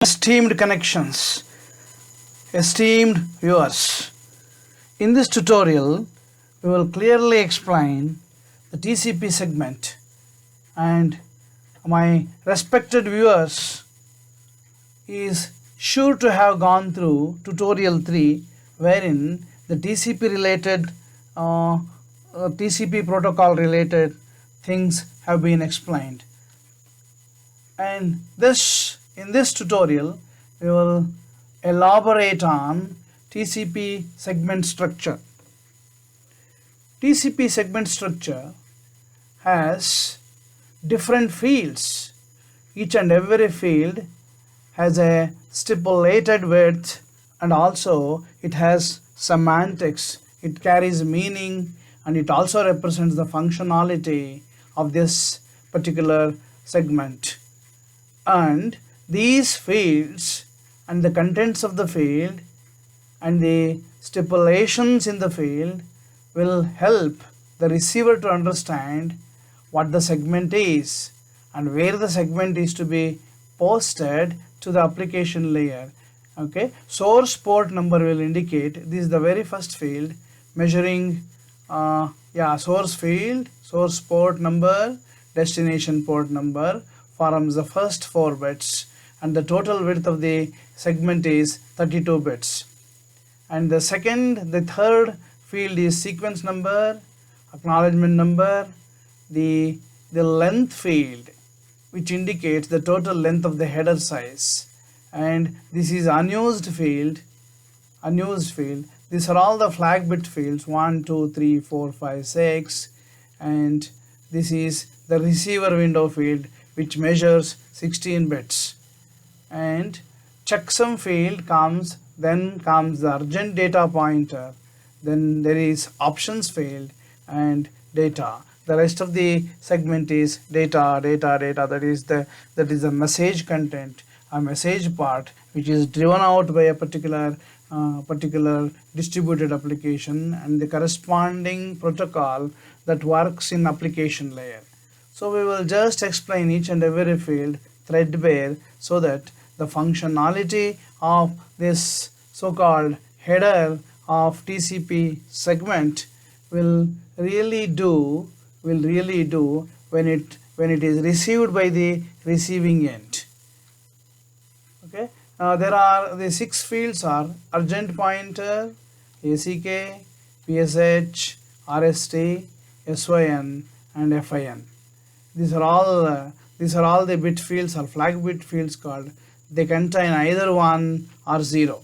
Esteemed connections, esteemed viewers, in this tutorial we will clearly explain the TCP segment, and my respected viewers is sure to have gone through tutorial 3 wherein the TCP related TCP protocol related things have been explained. And in this tutorial we will elaborate on TCP segment structure. TCP segment structure has different fields. Each and every field has a stipulated width, and also it has semantics. It carries meaning, and it also represents the functionality of this particular segment. And these fields and the contents of the field and the stipulations in the field will help the receiver to understand what the segment is and where the segment is to be posted to the application layer. Okay, source port number will indicate this is the very first field measuring source field, source port number, destination port number forms the first 4 bits, and the total width of the segment is 32 bits. And the third field is sequence number, acknowledgement number, the length field which indicates the total length of the header size, and this is unused field. These are all the flag bit fields 1, 2, 3, 4, 5, 6, and this is the receiver window field which measures 16 bits. And checksum field then comes the urgent data pointer, then there is options field and data. The rest of the segment is data, that is the message content, a message part which is driven out by a particular distributed application and the corresponding protocol that works in application layer. So we will just explain each and every field threadbare so that the functionality of this so-called header of TCP segment will really do when it is received by the receiving end. Okay, there are the 6 fields are urgent pointer, ACK, PSH, RST, SYN and FIN. These are all the bit fields or flag bit fields called. They contain either 1 or 0.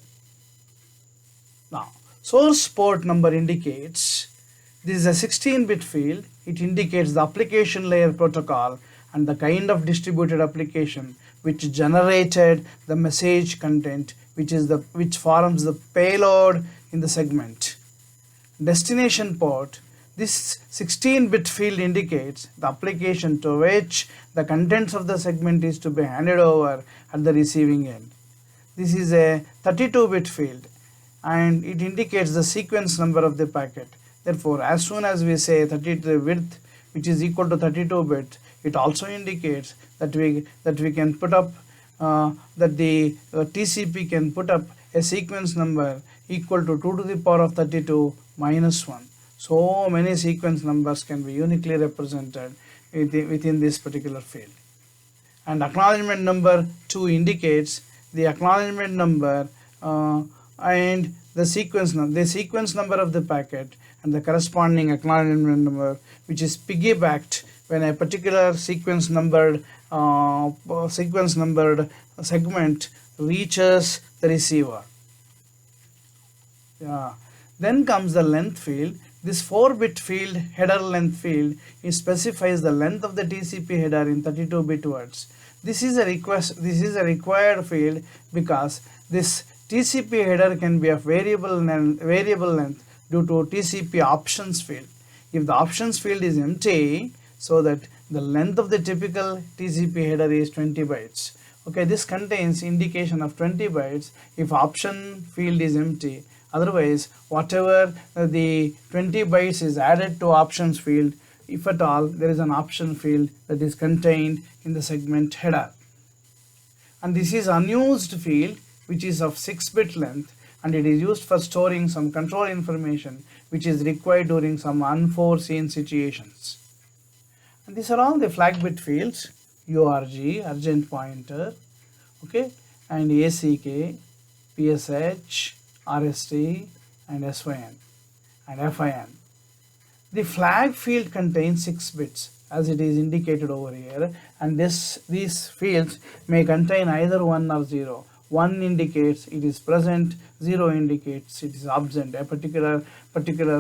Now, source port number indicates this is a 16-bit field. It indicates the application layer protocol and the kind of distributed application which generated the message content, which forms the payload in the segment. Destination port. This 16-bit field indicates the application to which the contents of the segment is to be handed over at the receiving end. This is a 32-bit field and it indicates the sequence number of the packet. Therefore, as soon as we say 32 width which is equal to 32 bit, it also indicates that we can put up that the TCP can put up a sequence number equal to 2 to the power of 32 minus 1. So many sequence numbers can be uniquely represented within this particular field. And acknowledgement number 2 indicates the acknowledgement number and the sequence number of the packet and the corresponding acknowledgement number, which is piggybacked when a particular sequence numbered segment reaches the receiver. Then comes the length field. This 4-bit field, header length field, it specifies the length of the TCP header in 32-bit words. This is a required field because this TCP header can be of variable length due to TCP options field. If the options field is empty, so that the length of the typical TCP header is 20 bytes. Okay, this contains indication of 20 bytes if option field is empty. Otherwise, whatever the 20 bytes is added to options field, if at all there is an option field that is contained in the segment header. and this is unused field which is of 6-bit length, and it is used for storing some control information which is required during some unforeseen situations. And these are all the flag bit fields: URG, urgent pointer, okay, and ACK, PSH, RST, and SYN and FIN. The flag field contains 6 bits as it is indicated over here, and these fields may contain either 1 or 0. 1 indicates it is present, 0 indicates it is absent, a particular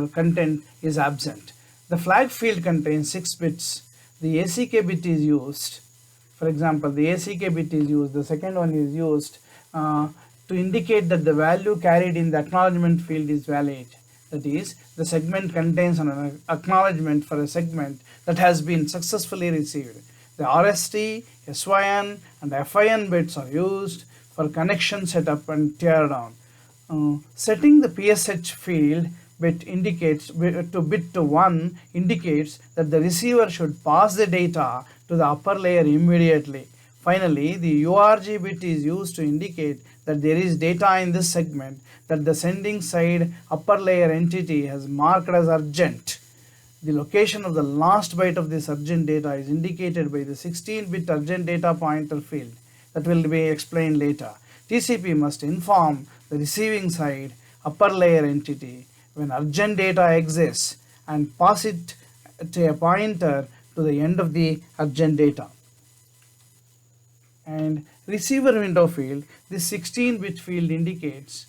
content is absent. The flag field contains 6 bits. The ACK bit is used, for example, the ACK bit is used, the second one is used to indicate that the value carried in the acknowledgement field is valid. That is, the segment contains an acknowledgement for a segment that has been successfully received. The RST, SYN, and FIN bits are used for connection setup and teardown. Setting the PSH field bit indicates to bit to 1 indicates that the receiver should pass the data to the upper layer immediately. Finally, the URG bit is used to indicate that there is data in this segment that the sending side upper layer entity has marked as urgent. The location of the last byte of this urgent data is indicated by the 16-bit urgent data pointer field that will be explained later. TCP must inform the receiving side upper layer entity when urgent data exists and pass it to a pointer to the end of the urgent data. And receiver window field, this 16-bit field indicates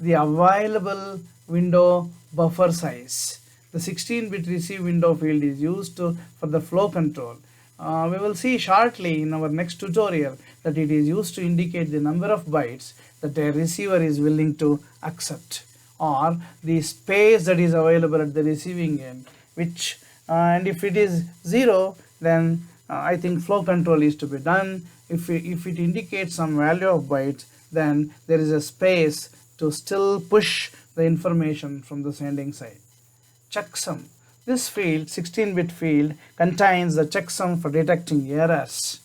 the available window buffer size. The 16-bit receive window field is used for the flow control. We will see shortly in our next tutorial that it is used to indicate the number of bytes that a receiver is willing to accept, or the space that is available at the receiving end, which and if it is 0, then I think flow control is to be done. If it indicates some value of bytes, then there is a space to still push the information from the sending side. Checksum. This field, 16-bit field, contains the checksum for detecting errors.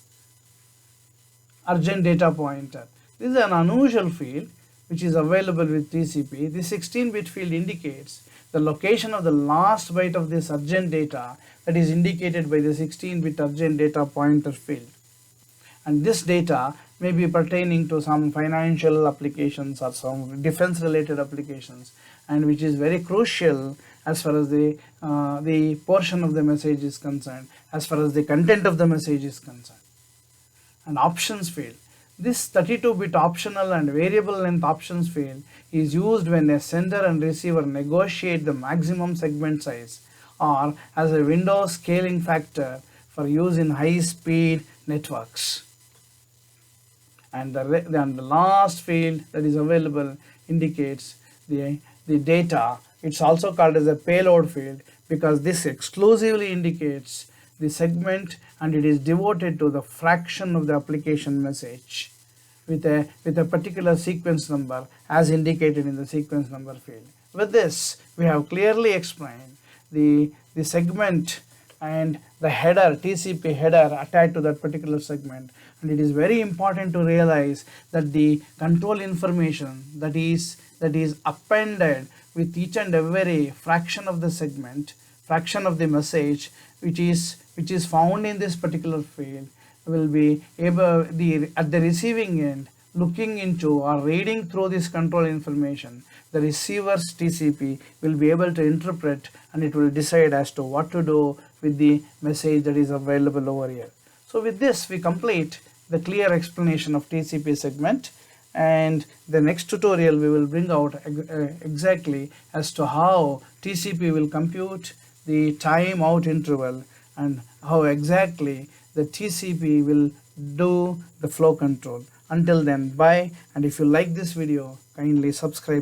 Urgent data pointer. This is an unusual field which is available with TCP. The 16-bit field indicates the location of the last byte of this urgent data that is indicated by the 16-bit urgent data pointer field. And this data may be pertaining to some financial applications or some defense related applications, and which is very crucial as far as the portion of the message is concerned, as far as the content of the message is concerned. And options field. This 32-bit optional and variable length options field is used when a sender and receiver negotiate the maximum segment size, or as a window scaling factor for use in high-speed networks. And the last field that is available indicates the data. It's also called as a payload field because this exclusively indicates the segment, and it is devoted to the fraction of the application message with a particular sequence number as indicated in the sequence number field. With this, we have clearly explained the segment and the header, TCP header attached to that particular segment. And it is very important to realize that the control information that is appended with each and every fraction of the segment, fraction of the message which is found in this particular field will be able at the receiving end, looking into or reading through this control information, the receiver's TCP will be able to interpret, and it will decide as to what to do with the message that is available over here. So with this, we complete the clear explanation of TCP segment, and the next tutorial we will bring out exactly as to how TCP will compute the timeout interval and how exactly the TCP will do the flow control. Until then, bye, and if you like this video, kindly subscribe.